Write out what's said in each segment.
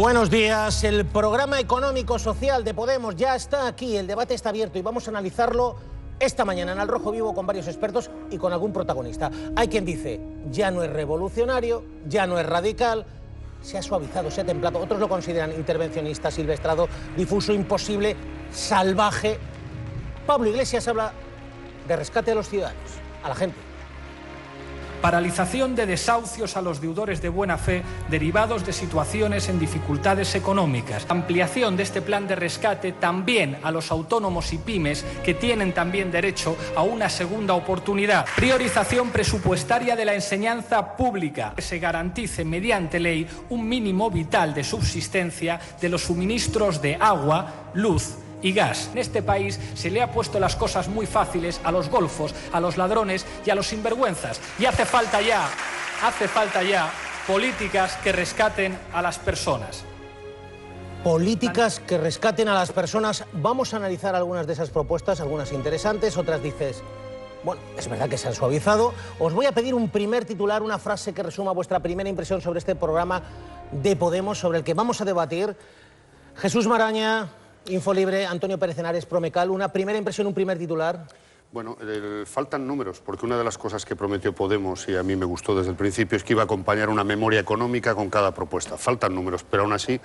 Buenos días. El programa económico-social de Podemos ya está aquí. El debate está abierto y vamos a analizarlo esta mañana en Al Rojo Vivo con varios expertos y con algún protagonista. Hay quien dice, ya no es revolucionario, ya no es radical, se ha suavizado, se ha templado. Otros lo consideran intervencionista, silvestrado, difuso, imposible, salvaje. Pablo Iglesias habla de rescate a los ciudadanos, a la gente. Paralización de desahucios a los deudores de buena fe derivados de situaciones en dificultades económicas. Ampliación de este plan de rescate también a los autónomos y pymes que tienen también derecho a una segunda oportunidad. Priorización presupuestaria de la enseñanza pública. Que se garantice mediante ley un mínimo vital de subsistencia de los suministros de agua, luz y gas. En este país se le ha puesto las cosas muy fáciles a los golfos, a los ladrones y a los sinvergüenzas. Y hace falta ya políticas que rescaten a las personas. Políticas que rescaten a las personas. Vamos a analizar algunas de esas propuestas, algunas interesantes, otras dices, bueno, es verdad que se han suavizado. Os voy a pedir un primer titular, una frase que resuma vuestra primera impresión sobre este programa de Podemos, sobre el que vamos a debatir. Jesús Maraña, Infolibre, Antonio Pérez Henares, Promecal, una primera impresión, un primer titular. Bueno, faltan números, porque una de las cosas que prometió Podemos, y a mí me gustó desde el principio, es que iba a acompañar una memoria económica con cada propuesta. Faltan números, pero aún así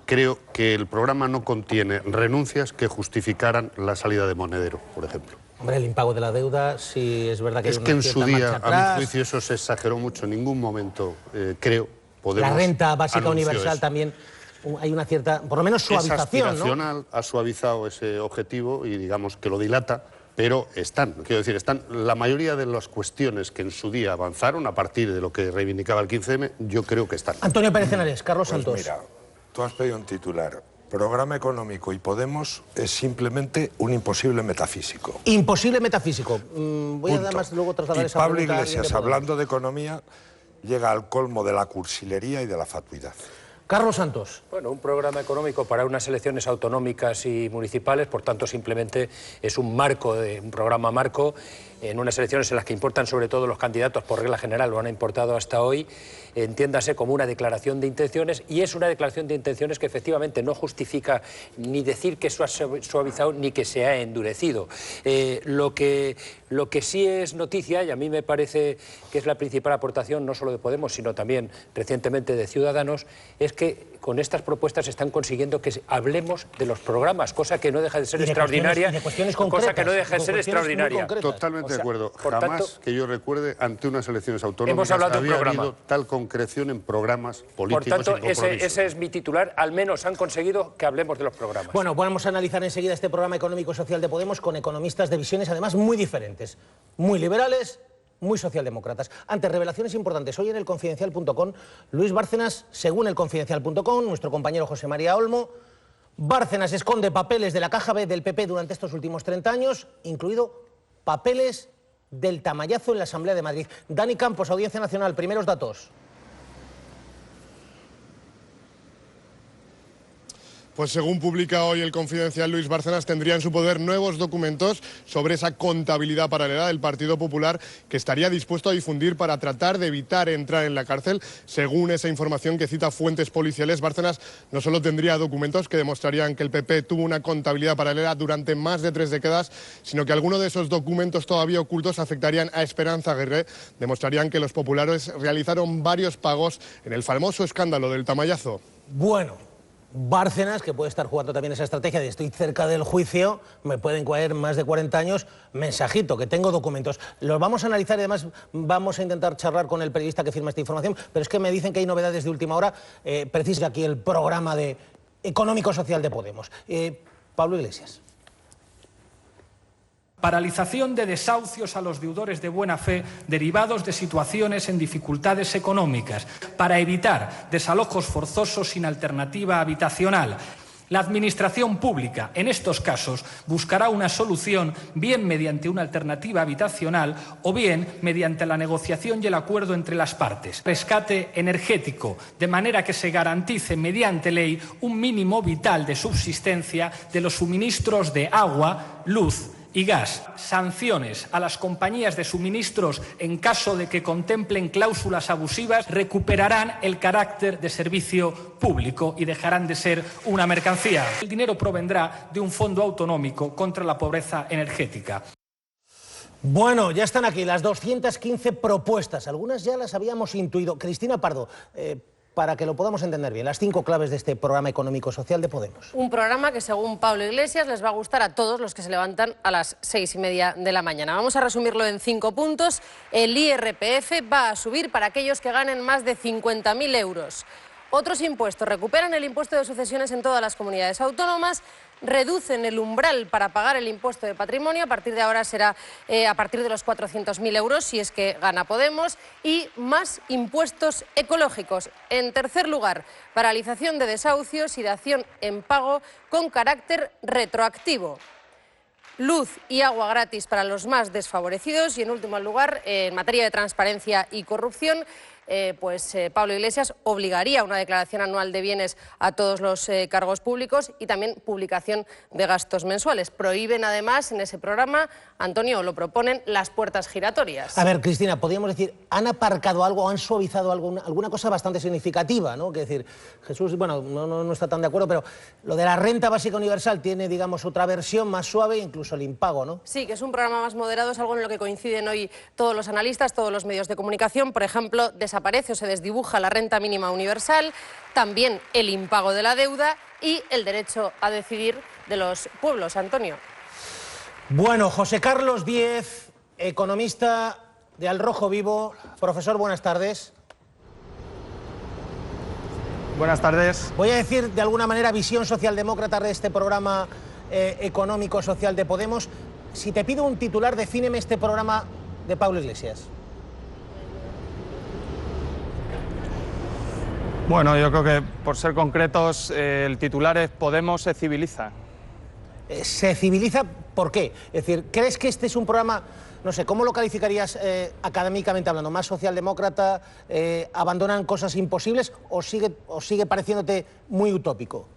creo que el programa no contiene renuncias que justificaran la salida de Monedero, por ejemplo. Hombre, el impago de la deuda, sí es verdad que es que en su día, a mi juicio, eso se exageró mucho. En ningún momento, creo, Podemos... La renta básica universal eso. también... Hay una cierta, por lo menos, suavización, es aspiracional, ¿no? Ha suavizado ese objetivo y digamos que lo dilata, pero quiero decir, están la mayoría de las cuestiones que en su día avanzaron a partir de lo que reivindicaba el 15M, yo creo que están. Antonio Pérez Henares, Carlos Santos. Mira, tú has pedido un titular. Programa económico y Podemos es simplemente un imposible metafísico. Imposible metafísico. Voy a además luego trasladar esa Pablo pregunta. Iglesias, hablando de economía, llega al colmo de la cursilería y de la fatuidad. Carlos Santos. Bueno, un programa económico para unas elecciones autonómicas y municipales, por tanto, simplemente es un programa marco en unas elecciones en las que importan sobre todo los candidatos, por regla general lo han importado hasta hoy, entiéndase como una declaración de intenciones, y es una declaración de intenciones que efectivamente no justifica ni decir que eso ha suavizado ni que se ha endurecido. Lo que sí es noticia, y a mí me parece que es la principal aportación no solo de Podemos, sino también recientemente de Ciudadanos, es que con estas propuestas están consiguiendo que hablemos de los programas, cosa que no deja de ser extraordinaria. Cosa que no deja de ser extraordinaria. Totalmente de acuerdo. Jamás tanto, que yo recuerde, ante unas elecciones autonómicas, había habido tal concreción en programas políticos. Por tanto, ese es mi titular. Al menos han conseguido que hablemos de los programas. Bueno, vamos a analizar enseguida este programa económico-social de Podemos con economistas de visiones, además, muy diferentes. Muy liberales, muy socialdemócratas. Ante revelaciones importantes, hoy en el Confidencial.com, Luis Bárcenas, según el Confidencial.com, nuestro compañero José María Olmo, Bárcenas esconde papeles de la caja B del PP durante estos últimos 30 años, incluido papeles del tamallazo en la Asamblea de Madrid. Dani Campos, Audiencia Nacional, primeros datos. Pues según publica hoy el Confidencial, Luis Bárcenas tendría en su poder nuevos documentos sobre esa contabilidad paralela del Partido Popular que estaría dispuesto a difundir para tratar de evitar entrar en la cárcel. Según esa información que cita fuentes policiales, Bárcenas no solo tendría documentos que demostrarían que el PP tuvo una contabilidad paralela durante más de 3 décadas, sino que algunos de esos documentos todavía ocultos afectarían a Esperanza Aguirre, demostrarían que los populares realizaron varios pagos en el famoso escándalo del tamallazo. Bueno, Bárcenas, que puede estar jugando también esa estrategia de estoy cerca del juicio, me pueden caer más de 40 años, mensajito, que tengo documentos. Los vamos a analizar y además vamos a intentar charlar con el periodista que firma esta información, pero es que me dicen que hay novedades de última hora, precisa aquí el programa de económico-social de Podemos. Pablo Iglesias. Paralización de desahucios a los deudores de buena fe derivados de situaciones en dificultades económicas para evitar desalojos forzosos sin alternativa habitacional. La Administración pública, en estos casos, buscará una solución bien mediante una alternativa habitacional o bien mediante la negociación y el acuerdo entre las partes. Rescate energético, de manera que se garantice mediante ley un mínimo vital de subsistencia de los suministros de agua, luz y gas, sanciones a las compañías de suministros en caso de que contemplen cláusulas abusivas, recuperarán el carácter de servicio público y dejarán de ser una mercancía. El dinero provendrá de un fondo autonómico contra la pobreza energética. Bueno, ya están aquí las 215 propuestas. Algunas ya las habíamos intuido. Cristina Pardo, para que lo podamos entender bien, las 5 claves de este programa económico-social de Podemos. Un programa que, según Pablo Iglesias, les va a gustar a todos los que se levantan a las 6:30 de la mañana. Vamos a resumirlo en 5 puntos. El IRPF va a subir para aquellos que ganen más de 50.000 euros. Otros impuestos recuperan el impuesto de sucesiones en todas las comunidades autónomas, reducen el umbral para pagar el impuesto de patrimonio, a partir de ahora será a partir de los 400.000 euros, si es que gana Podemos, y más impuestos ecológicos. En tercer lugar, paralización de desahucios y dación en pago con carácter retroactivo. Luz y agua gratis para los más desfavorecidos y, en último lugar, en materia de transparencia y corrupción, Pablo Iglesias obligaría una declaración anual de bienes a todos los cargos públicos y también publicación de gastos mensuales. Prohíben además en ese programa, Antonio, lo proponen, las puertas giratorias. A ver, Cristina, podríamos decir, han aparcado algo, han suavizado alguna cosa bastante significativa, ¿no? Que decir, Jesús, bueno, no está tan de acuerdo, pero lo de la renta básica universal tiene, digamos, otra versión más suave, incluso el impago, ¿no? Sí, que es un programa más moderado, es algo en lo que coinciden hoy todos los analistas, todos los medios de comunicación. Por ejemplo, desaparece o se desdibuja la renta mínima universal, también el impago de la deuda y el derecho a decidir de los pueblos. Antonio. Bueno, José Carlos Díez, economista de Al Rojo Vivo. Profesor, buenas tardes. Buenas tardes. Voy a decir de alguna manera visión socialdemócrata de este programa económico-social de Podemos. Si te pido un titular, defíneme este programa de Pablo Iglesias. Bueno, yo creo que, por ser concretos, el titular es Podemos se civiliza. ¿Se civiliza por qué? Es decir, ¿crees que este es un programa, no sé, cómo lo calificarías académicamente hablando, más socialdemócrata, abandonan cosas imposibles o sigue pareciéndote muy utópico?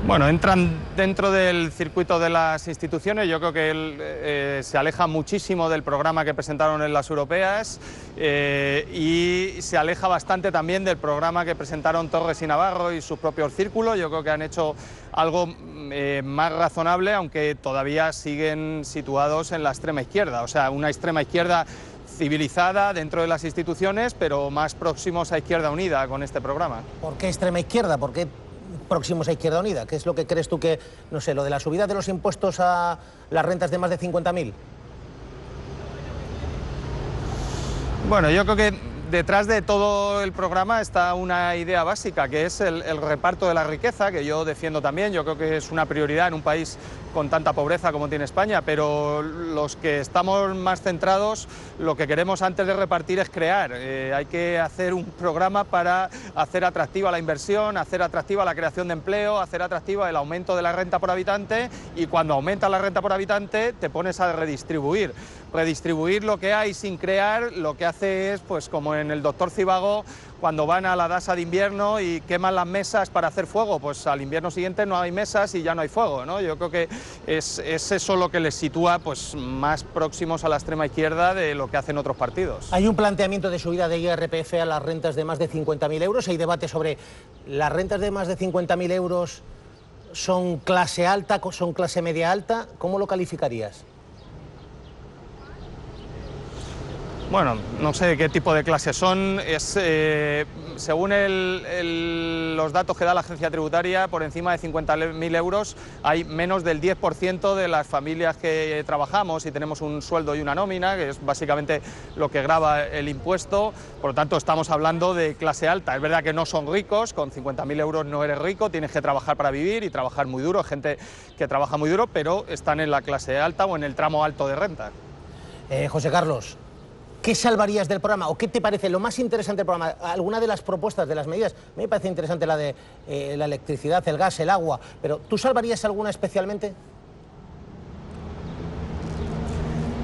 Bueno, entran dentro del circuito de las instituciones. Yo creo que él se aleja muchísimo del programa que presentaron en las europeas y se aleja bastante también del programa que presentaron Torres y Navarro y sus propios círculos. Yo creo que han hecho algo más razonable, aunque todavía siguen situados en la extrema izquierda. O sea, una extrema izquierda civilizada dentro de las instituciones, pero más próximos a Izquierda Unida con este programa. ¿Por qué extrema izquierda? ¿Por qué próximos a Izquierda Unida? ¿Qué es lo que crees tú que, no sé, lo de la subida de los impuestos a las rentas de más de 50.000? Bueno, yo creo que detrás de todo el programa está una idea básica, que es el reparto de la riqueza, que yo defiendo también. Yo creo que es una prioridad en un país con tanta pobreza como tiene España, pero los que estamos más centrados, lo que queremos antes de repartir es crear. Hay que hacer un programa para hacer atractiva la inversión, hacer atractiva la creación de empleo, hacer atractiva el aumento de la renta por habitante, y cuando aumenta la renta por habitante te pones a redistribuir. Redistribuir lo que hay sin crear, lo que hace es, pues como en el Doctor Zhivago, cuando van a la dasa de invierno y queman las mesas para hacer fuego, pues al invierno siguiente no hay mesas y ya no hay fuego, ¿no? Yo creo que es eso lo que les sitúa pues más próximos a la extrema izquierda de lo que hacen otros partidos. Hay un planteamiento de subida de IRPF a las rentas de más de 50.000 euros. Hay debate sobre las rentas de más de 50.000 euros son clase alta, son clase media alta. ¿Cómo lo calificarías? Bueno, no sé qué tipo de clases son. Según los datos que da la agencia tributaria, por encima de 50.000 euros hay menos del 10% de las familias que trabajamos y tenemos un sueldo y una nómina, que es básicamente lo que grava el impuesto. Por lo tanto, estamos hablando de clase alta. Es verdad que no son ricos, con 50.000 euros no eres rico, tienes que trabajar para vivir y trabajar muy duro, gente que trabaja muy duro, pero están en la clase alta o en el tramo alto de renta. José Carlos, ¿qué salvarías del programa o qué te parece lo más interesante del programa? Alguna de las propuestas, de las medidas, a mí me parece interesante la de la electricidad, el gas, el agua, pero ¿tú salvarías alguna especialmente?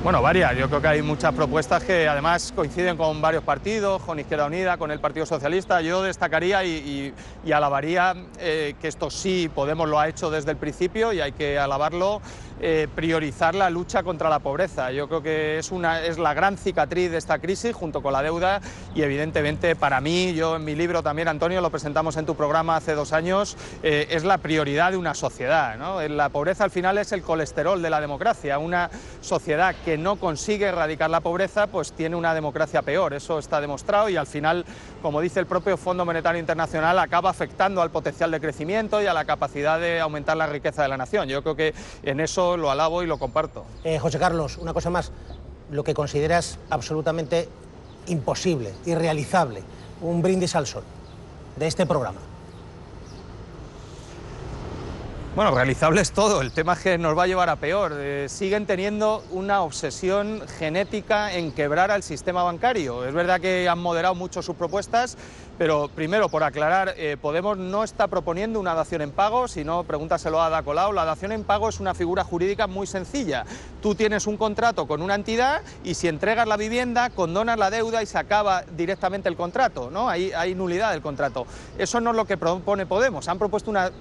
Bueno, varias. Yo creo que hay muchas propuestas que además coinciden con varios partidos, con Izquierda Unida, con el Partido Socialista. Yo destacaría y alabaría que esto sí Podemos lo ha hecho desde el principio y hay que alabarlo, priorizar la lucha contra la pobreza. Yo creo que es la gran cicatriz de esta crisis junto con la deuda y evidentemente para mí, yo en mi libro también, Antonio, lo presentamos en tu programa hace 2 años, es la prioridad de una sociedad, ¿no? La pobreza al final es el colesterol de la democracia. Una sociedad que no consigue erradicar la pobreza pues tiene una democracia peor, eso está demostrado y al final, como dice el propio Fondo Monetario Internacional, acaba afectando al potencial de crecimiento y a la capacidad de aumentar la riqueza de la nación. Yo creo que en eso lo alabo y lo comparto. José Carlos, una cosa más, lo que consideras absolutamente imposible, irrealizable, un brindis al sol de este programa. Bueno, realizable es todo, el tema es que nos va a llevar a peor. Siguen teniendo una obsesión genética en quebrar al sistema bancario. Es verdad que han moderado mucho sus propuestas, pero primero, por aclarar, Podemos no está proponiendo una dación en pago, sino pregúntaselo a Ada Colau. La dación en pago es una figura jurídica muy sencilla. Tú tienes un contrato con una entidad y si entregas la vivienda, condonas la deuda y se acaba directamente el contrato, ¿no? Hay nulidad del contrato. Eso no es lo que propone Podemos. Han propuesto una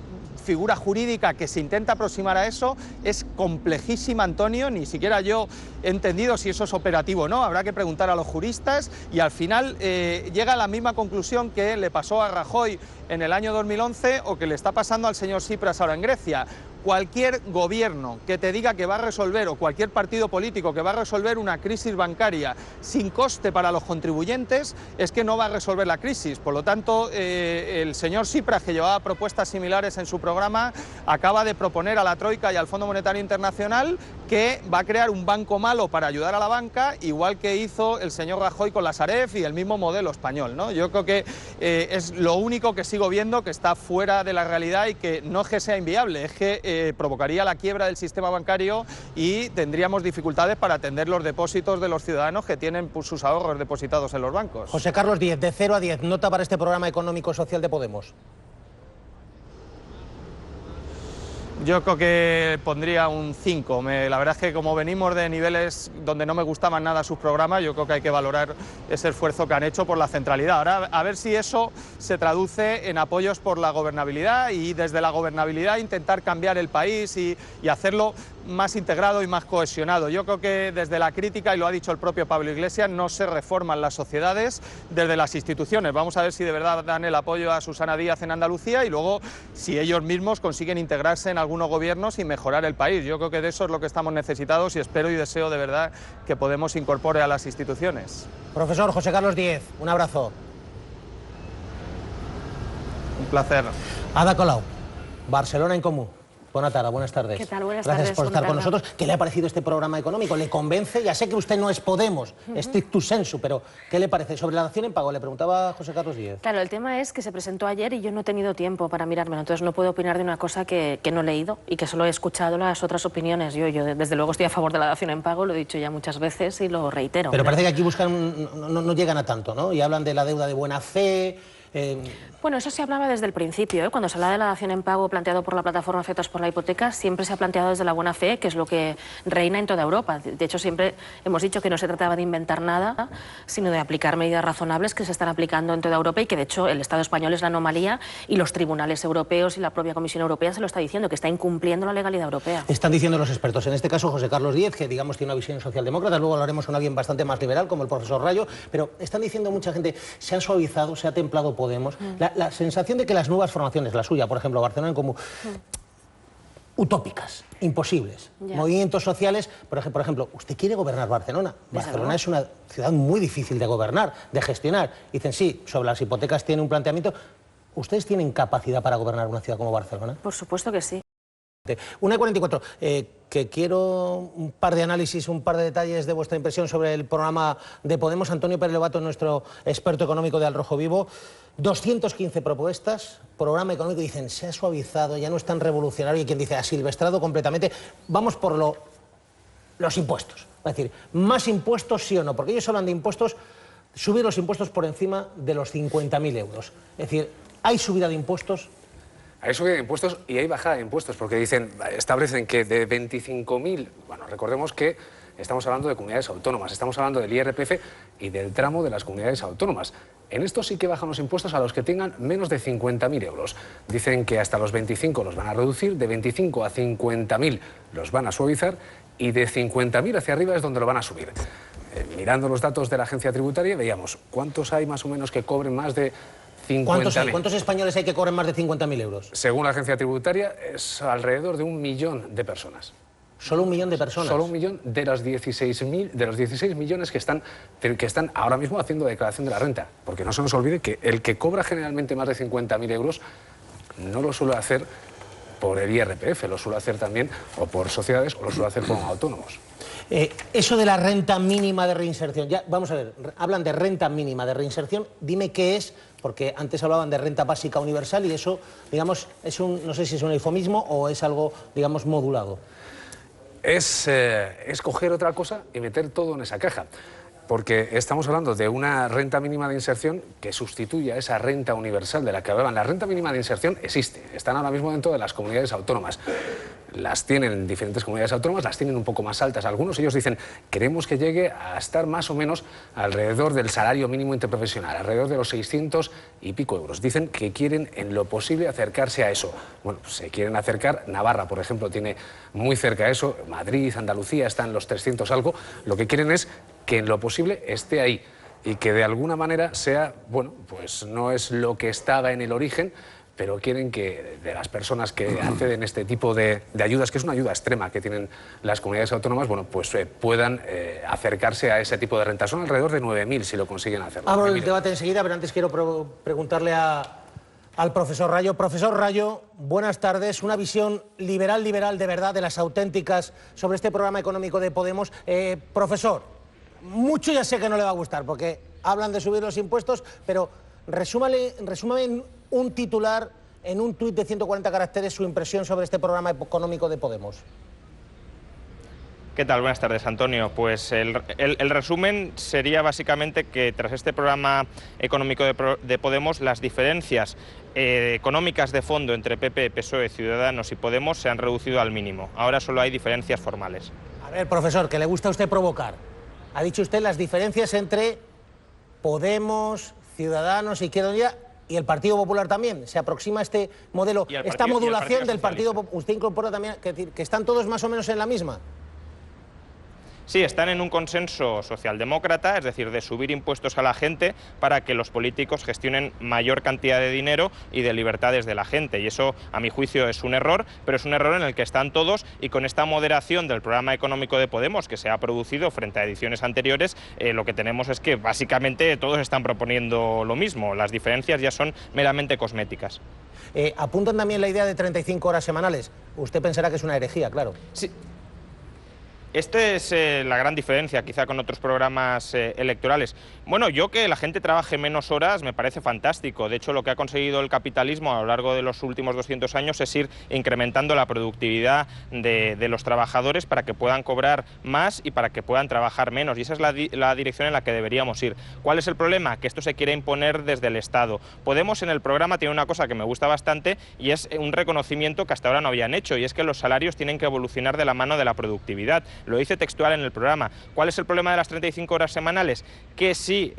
figura jurídica que se intenta aproximar a eso, es complejísima, Antonio, ni siquiera yo he entendido si eso es operativo o no, habrá que preguntar a los juristas y al final llega a la misma conclusión que le pasó a Rajoy en el año 2011 o que le está pasando al señor Tsipras ahora en Grecia. Cualquier gobierno que te diga que va a resolver, o cualquier partido político que va a resolver una crisis bancaria sin coste para los contribuyentes, es que no va a resolver la crisis. Por lo tanto, el señor Tsipras, que llevaba propuestas similares en su programa, acaba de proponer a la Troika y al Fondo Monetario Internacional que va a crear un banco malo para ayudar a la banca, igual que hizo el señor Rajoy con la Sareb y el mismo modelo español, ¿no? Yo creo que es lo único que sigo viendo que está fuera de la realidad y que no es que sea inviable, es que provocaría la quiebra del sistema bancario y tendríamos dificultades para atender los depósitos de los ciudadanos que tienen pues, sus ahorros depositados en los bancos. José Carlos Díez, de 0 a 10, nota para este programa económico-social de Podemos. Yo creo que pondría un 5. La verdad es que como venimos de niveles donde no me gustaban nada sus programas, yo creo que hay que valorar ese esfuerzo que han hecho por la centralidad. Ahora, a ver si eso se traduce en apoyos por la gobernabilidad y desde la gobernabilidad intentar cambiar el país y hacerlo más integrado y más cohesionado. Yo creo que desde la crítica, y lo ha dicho el propio Pablo Iglesias, no se reforman las sociedades desde las instituciones. Vamos a ver si de verdad dan el apoyo a Susana Díaz en Andalucía y luego si ellos mismos consiguen integrarse en algunos gobiernos y mejorar el país. Yo creo que de eso es lo que estamos necesitados y espero y deseo de verdad que Podemos incorpore a las instituciones. Profesor José Carlos Díez, un abrazo. Un placer. Ada Colau, Barcelona en Comú. Buenas tardes. ¿Qué tal? Buenas Gracias tardes, por estar con Juan nosotros. ¿Qué le ha parecido este programa económico? ¿Le convence? Ya sé que usted no es Podemos, stricto sensu, pero ¿qué le parece? Sobre la dación en pago, le preguntaba José Carlos Díez. Claro, el tema es que se presentó ayer y yo no he tenido tiempo para mirármelo, entonces no puedo opinar de una cosa que no he leído y que solo he escuchado las otras opiniones. Yo desde luego estoy a favor de la dación en pago, lo he dicho ya muchas veces y lo reitero. Pero parece que aquí buscan, no llegan a tanto, ¿no? Y hablan de la deuda de buena fe. Bueno, eso se hablaba desde el principio, ¿eh? Cuando se habla de la dación en pago planteado por la plataforma Afectados por la Hipoteca, siempre se ha planteado desde la buena fe, que es lo que reina en toda Europa. De hecho, siempre hemos dicho que no se trataba de inventar nada, sino de aplicar medidas razonables que se están aplicando en toda Europa y que, de hecho, el Estado español es la anomalía y los tribunales europeos y la propia Comisión Europea se lo está diciendo, que está incumpliendo la legalidad europea. Están diciendo los expertos, en este caso José Carlos Díez, que digamos tiene una visión socialdemócrata, luego hablaremos con alguien bastante más liberal, como el profesor Rayo, pero están diciendo mucha gente, se han suavizado, se ha templado Podemos. La sensación de que las nuevas formaciones, la suya, por ejemplo, Barcelona en Comú, utópicas, imposibles. Ya. Movimientos sociales, por ejemplo, usted quiere gobernar Barcelona. Barcelona es una ciudad muy difícil de gobernar, de gestionar. Dicen, sí, sobre las hipotecas tiene un planteamiento. ¿Ustedes tienen capacidad para gobernar una ciudad como Barcelona? Por supuesto que sí. 1:44, que quiero un par de análisis, un par de detalles de vuestra impresión sobre el programa de Podemos. Antonio Pérez Lobato, nuestro experto económico de Al Rojo Vivo. 215 propuestas, programa económico, dicen, se ha suavizado, ya no es tan revolucionario, y quien dice, asilvestrado completamente. Vamos por los impuestos. Es decir, más impuestos sí o no, porque ellos hablan de impuestos, subir los impuestos por encima de los 50.000 euros. Es decir, ¿hay subida de impuestos? Hay subida de impuestos y hay bajada de impuestos, porque dicen, establecen que de 25.000, bueno, recordemos que estamos hablando de comunidades autónomas, estamos hablando del IRPF y del tramo de las comunidades autónomas. En esto sí que bajan los impuestos a los que tengan menos de 50.000 euros. Dicen que hasta los 25 los van a reducir, de 25 a 50.000 los van a suavizar y de 50.000 hacia arriba es donde lo van a subir. Mirando los datos de la agencia tributaria veíamos cuántos hay más o menos que cobren más de 50.000. ¿Cuántos españoles hay que cobren más de 50.000 euros? Según la agencia tributaria es alrededor de 1 millón de personas. ¿Solo 1 millón de personas? Solo 1 millón de los 16 millones que están ahora mismo haciendo declaración de la renta. Porque no se nos olvide que el que cobra generalmente más de 50.000 euros no lo suele hacer por el IRPF, lo suele hacer también o por sociedades o lo suele hacer como autónomos. Eso de la renta mínima de reinserción, ya vamos a ver, hablan de renta mínima de reinserción, dime qué es, porque antes hablaban de renta básica universal y eso, digamos, no sé si es un eufemismo o es algo, digamos, modulado. Es coger otra cosa y meter todo en esa caja. Porque estamos hablando de una renta mínima de inserción que sustituye a esa renta universal de la que hablaban. La renta mínima de inserción existe, están ahora mismo dentro de las comunidades autónomas. Las tienen en diferentes comunidades autónomas, las tienen un poco más altas. Algunos ellos dicen, queremos que llegue a estar más o menos alrededor del salario mínimo interprofesional, alrededor de los 600 y pico euros. Dicen que quieren en lo posible acercarse a eso. Bueno, pues se quieren acercar, Navarra, por ejemplo, tiene muy cerca eso, Madrid, Andalucía están los 300 algo. Lo que quieren es que en lo posible esté ahí y que de alguna manera sea, bueno, pues no es lo que estaba en el origen, pero quieren que de las personas que acceden a este tipo de ayudas, que es una ayuda extrema que tienen las comunidades autónomas, bueno, pues puedan acercarse a ese tipo de renta. Son alrededor de 9.000 si lo consiguen hacerlo. Abro el debate enseguida, pero antes quiero preguntarle al profesor Rayo. Profesor Rayo, buenas tardes. Una visión liberal de verdad, de las auténticas, sobre este programa económico de Podemos. Profesor, mucho ya sé que no le va a gustar, porque hablan de subir los impuestos, pero resúmame en un titular, en un tuit de 140 caracteres, su impresión sobre este programa económico de Podemos. ¿Qué tal? Buenas tardes, Antonio. Pues el resumen sería básicamente que tras este programa económico de Podemos, las diferencias económicas de fondo entre PP, PSOE, Ciudadanos y Podemos se han reducido al mínimo. Ahora solo hay diferencias formales. A ver, profesor, que le gusta a usted provocar. Ha dicho usted las diferencias entre Podemos, Ciudadanos, Izquierda Unida y el Partido Popular también. Se aproxima este modelo, esta modulación del Partido Popular. ¿Usted incorpora también que están todos más o menos en la misma? Sí, están en un consenso socialdemócrata, es decir, de subir impuestos a la gente para que los políticos gestionen mayor cantidad de dinero y de libertades de la gente. Y eso, a mi juicio, es un error, pero es un error en el que están todos, y con esta moderación del programa económico de Podemos que se ha producido frente a ediciones anteriores, lo que tenemos es que básicamente todos están proponiendo lo mismo. Las diferencias ya son meramente cosméticas. Apuntan también la idea de 35 horas semanales. Usted pensará que es una herejía, claro. Sí. Esta es la gran diferencia, quizá con otros programas electorales. Bueno, yo que la gente trabaje menos horas me parece fantástico. De hecho, lo que ha conseguido el capitalismo a lo largo de los últimos 200 años es ir incrementando la productividad de los trabajadores para que puedan cobrar más y para que puedan trabajar menos. Y esa es la dirección en la que deberíamos ir. ¿Cuál es el problema? Que esto se quiere imponer desde el Estado. Podemos, en el programa, tiene una cosa que me gusta bastante y es un reconocimiento que hasta ahora no habían hecho, y es que los salarios tienen que evolucionar de la mano de la productividad. Lo dice textual en el programa. ¿Cuál es el problema de las 35 horas semanales? Que si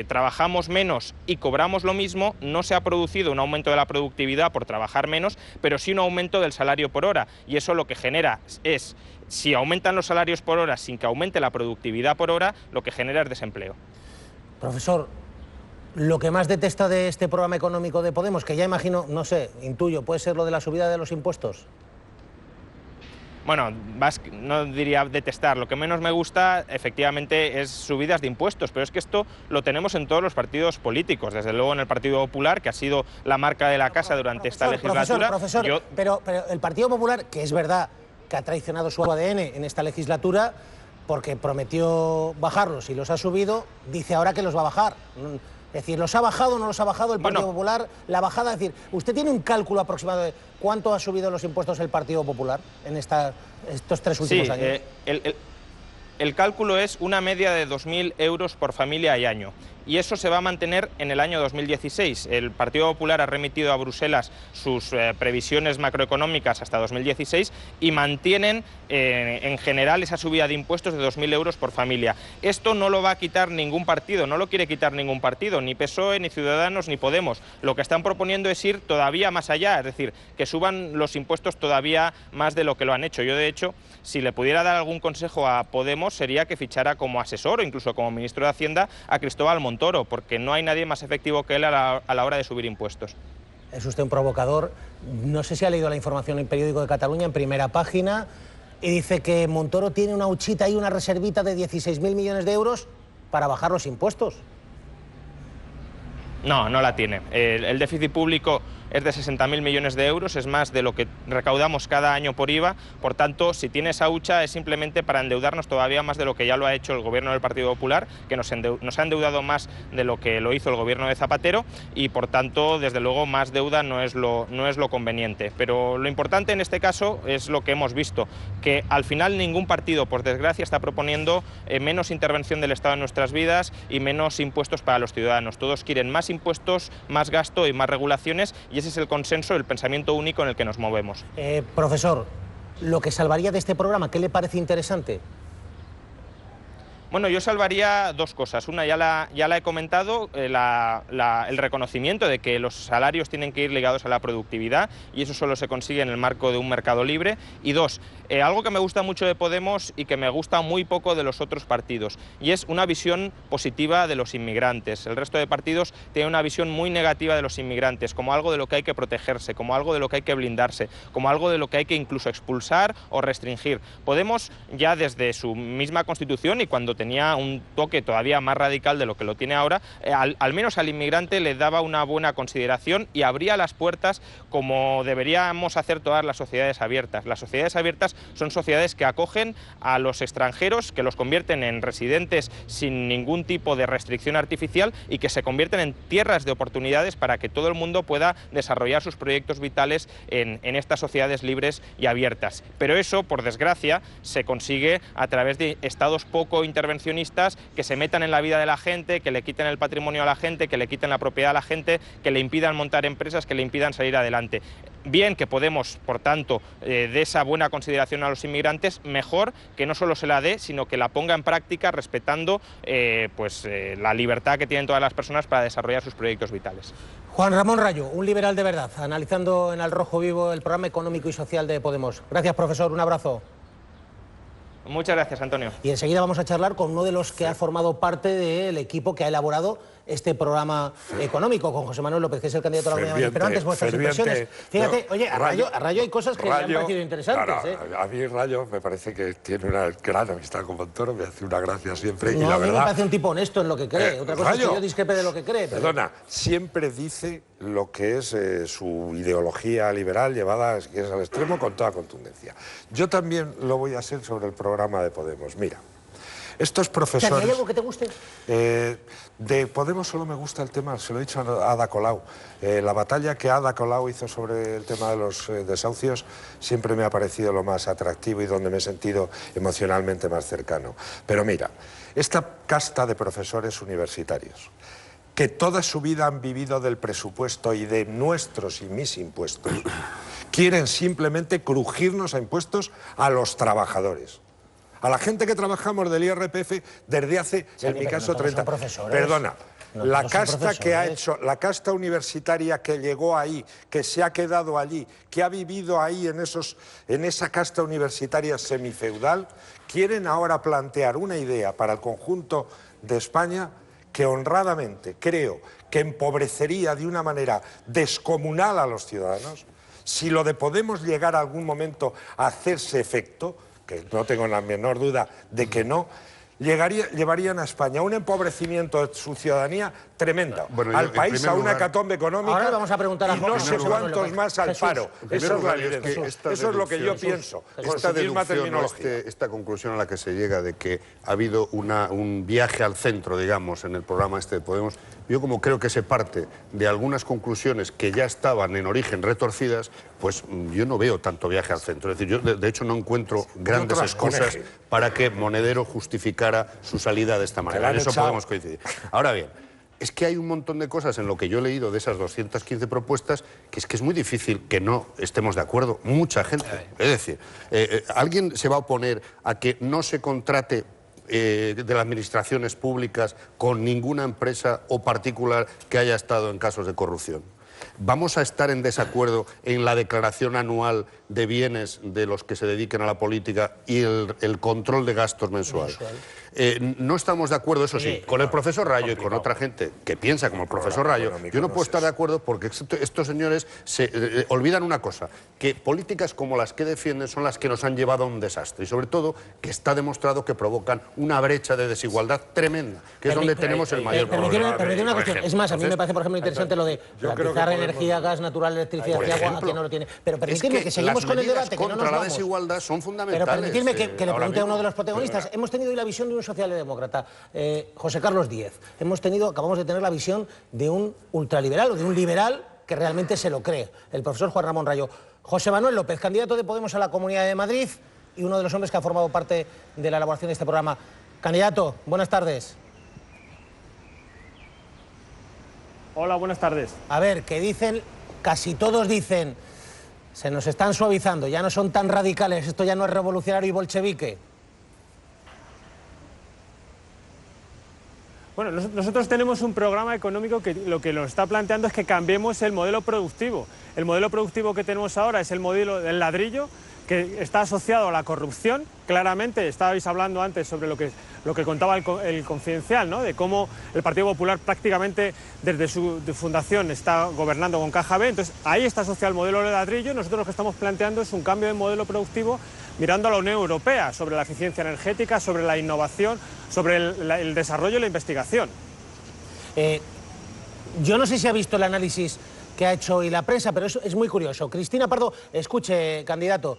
trabajamos menos y cobramos lo mismo, no se ha producido un aumento de la productividad por trabajar menos, pero sí un aumento del salario por hora. Y eso lo que genera es, si aumentan los salarios por hora sin que aumente la productividad por hora, lo que genera es desempleo. Profesor, lo que más detesta de este programa económico de Podemos, que ya imagino, no sé, intuyo, puede ser lo de la subida de los impuestos. Bueno, no diría detestar, lo que menos me gusta efectivamente es subidas de impuestos, pero es que esto lo tenemos en todos los partidos políticos, desde luego en el Partido Popular, que ha sido la marca de la casa durante esta legislatura. Profesor, pero el Partido Popular, que es verdad que ha traicionado su ADN en esta legislatura, porque prometió bajarlos y los ha subido, dice ahora que los va a bajar. Es decir, ¿los ha bajado o no los ha bajado el Partido Popular? La bajada, es decir, ¿usted tiene un cálculo aproximado de cuánto ha subido los impuestos el Partido Popular en estos 3 últimos años? El cálculo es una media de 2.000 euros por familia y año. Y eso se va a mantener en el año 2016. El Partido Popular ha remitido a Bruselas sus previsiones macroeconómicas hasta 2016 y mantienen en general esa subida de impuestos de 2.000 euros por familia. Esto no lo va a quitar ningún partido, no lo quiere quitar ningún partido, ni PSOE, ni Ciudadanos, ni Podemos. Lo que están proponiendo es ir todavía más allá, es decir, que suban los impuestos todavía más de lo que lo han hecho. Yo, de hecho, si le pudiera dar algún consejo a Podemos, sería que fichara como asesor o incluso como ministro de Hacienda a Cristóbal Montoro, porque no hay nadie más efectivo que él a la hora de subir impuestos. Es usted un provocador. No sé si ha leído la información en el Periódico de Cataluña, en primera página, y dice que Montoro tiene una huchita y una reservita de 16.000 millones de euros para bajar los impuestos. No, no la tiene. El déficit público es de 60.000 millones de euros, es más de lo que recaudamos cada año por IVA. Por tanto, si tiene esa hucha es simplemente para endeudarnos todavía más de lo que ya lo ha hecho el gobierno del Partido Popular, que nos ha endeudado más de lo que lo hizo el gobierno de Zapatero, y por tanto, desde luego, más deuda no es lo conveniente. Pero lo importante en este caso es lo que hemos visto, que al final ningún partido, por desgracia, está proponiendo menos intervención del Estado en nuestras vidas y menos impuestos para los ciudadanos. Todos quieren más impuestos, más gasto y más regulaciones, y ese es el consenso, el pensamiento único en el que nos movemos. Profesor, lo que salvaría de este programa, ¿qué le parece interesante? Bueno, yo salvaría dos cosas. Una, ya la he comentado, el reconocimiento de que los salarios tienen que ir ligados a la productividad, y eso solo se consigue en el marco de un mercado libre. Y dos, algo que me gusta mucho de Podemos y que me gusta muy poco de los otros partidos, y es una visión positiva de los inmigrantes. El resto de partidos tienen una visión muy negativa de los inmigrantes, como algo de lo que hay que protegerse, como algo de lo que hay que blindarse, como algo de lo que hay que incluso expulsar o restringir. Podemos, ya desde su misma constitución y cuando tenía un toque todavía más radical de lo que lo tiene ahora, al menos al inmigrante le daba una buena consideración y abría las puertas, como deberíamos hacer todas las sociedades abiertas. Las sociedades abiertas son sociedades que acogen a los extranjeros, que los convierten en residentes sin ningún tipo de restricción artificial y que se convierten en tierras de oportunidades para que todo el mundo pueda desarrollar sus proyectos vitales en estas sociedades libres y abiertas. Pero eso, por desgracia, se consigue a través de estados poco intervencionistas que se metan en la vida de la gente, que le quiten el patrimonio a la gente, que le quiten la propiedad a la gente, que le impidan montar empresas, que le impidan salir adelante. Bien que Podemos, por tanto, dé esa buena consideración a los inmigrantes, mejor que no solo se la dé, sino que la ponga en práctica respetando la libertad que tienen todas las personas para desarrollar sus proyectos vitales. Juan Ramón Rayo, un liberal de verdad, analizando en Al Rojo Vivo el programa económico y social de Podemos. Gracias, profesor, un abrazo. Muchas gracias, Antonio. Y enseguida vamos a charlar con uno de los que ha formado parte del equipo que ha elaborado este programa económico, con José Manuel López, que es el candidato a la Comunidad de Madrid. Pero antes, vuestras impresiones. Fíjate, oye, a Rayo hay cosas que me han parecido interesantes. A mí Rayo me parece que tiene una gran amistad con Montoro, me hace una gracia siempre. No, y la a mí verdad, me parece un tipo honesto en lo que cree. Otra cosa es que yo discrepe de lo que cree. Pero... Perdona, siempre dice lo que es su ideología liberal llevada que es al extremo con toda contundencia. Yo también lo voy a hacer sobre el programa de Podemos. Mira, estos profesores... ¿Hay algo que te guste? De Podemos solo me gusta el tema, se lo he dicho a Ada Colau. La batalla que Ada Colau hizo sobre el tema de los desahucios siempre me ha parecido lo más atractivo y donde me he sentido emocionalmente más cercano. Pero mira, esta casta de profesores universitarios que toda su vida han vivido del presupuesto y de nuestros y mis impuestos, quieren simplemente crujirnos a impuestos a los trabajadores. A la gente que trabajamos del IRPF desde hace, en mi caso, 30... Perdona, la casta que ha hecho, la casta universitaria que llegó ahí, que se ha quedado allí, que ha vivido ahí en esa casta universitaria semifeudal, quieren ahora plantear una idea para el conjunto de España que honradamente creo que empobrecería de una manera descomunal a los ciudadanos. Si lo de Podemos llegar a algún momento a hacerse efecto, que no tengo la menor duda de que no, llevarían a España a un empobrecimiento de su ciudadanía tremenda, al país a una hecatombe económica. Ahora vamos a preguntar a y no sé cuántos más al paro. Eso es la evidencia. Eso es lo que yo pienso. Esta deducción, esta conclusión a la que se llega de que ha habido un viaje al centro, digamos, en el programa este de Podemos, yo como creo que se parte de algunas conclusiones que ya estaban en origen retorcidas, pues yo no veo tanto viaje al centro. Es decir, yo de hecho no encuentro grandes excusas para que Monedero justificara su salida de esta manera. En eso podemos coincidir. Ahora bien, es que hay un montón de cosas en lo que yo he leído de esas 215 propuestas que es muy difícil que no estemos de acuerdo mucha gente. Es decir, ¿alguien se va a oponer a que no se contrate de las administraciones públicas con ninguna empresa o particular que haya estado en casos de corrupción? ¿Vamos a estar en desacuerdo en la declaración anual de bienes de los que se dediquen a la política y el control de gastos mensual? No estamos de acuerdo, eso sí, con el profesor Rayo y con otra gente que piensa como el profesor Rayo. Yo no puedo estar de acuerdo porque estos señores se olvidan una cosa, que políticas como las que defienden son las que nos han llevado a un desastre y sobre todo que está demostrado que provocan una brecha de desigualdad tremenda, que es donde tenemos el mayor problema. Permíteme una cuestión, es más, a mí me parece por ejemplo interesante lo de privatizar energía, gas natural, electricidad y agua, a quien no lo tiene. Pero permitidme que seguimos con el debate, que no nos vamos. Contra la desigualdad son fundamentales. Pero permitidme que le pregunte a uno de los protagonistas. Hemos tenido hoy la visión de un socialdemócrata, José Carlos Díez. Acabamos de tener la visión de un ultraliberal o de un liberal que realmente se lo cree, el profesor Juan Ramón Rayo. José Manuel López, candidato de Podemos a la Comunidad de Madrid y uno de los hombres que ha formado parte de la elaboración de este programa. Candidato, buenas tardes. Hola, buenas tardes. A ver, que dicen, casi todos dicen, se nos están suavizando, ya no son tan radicales, esto ya no es revolucionario y bolchevique. Bueno, nosotros tenemos un programa económico que lo que nos está planteando es que cambiemos el modelo productivo. El modelo productivo que tenemos ahora es el modelo del ladrillo, que está asociado a la corrupción. Claramente, estabais hablando antes sobre lo que contaba el Confidencial, ¿no? De cómo el Partido Popular prácticamente desde su fundación está gobernando con caja B. Entonces, ahí está asociado el modelo de ladrillo. Nosotros lo que estamos planteando es un cambio de modelo productivo mirando a la Unión Europea, sobre la eficiencia energética, sobre la innovación, sobre el desarrollo y la investigación. Yo no sé si ha visto el análisis que ha hecho hoy la prensa, pero eso es muy curioso. Cristina Pardo, escuche, candidato,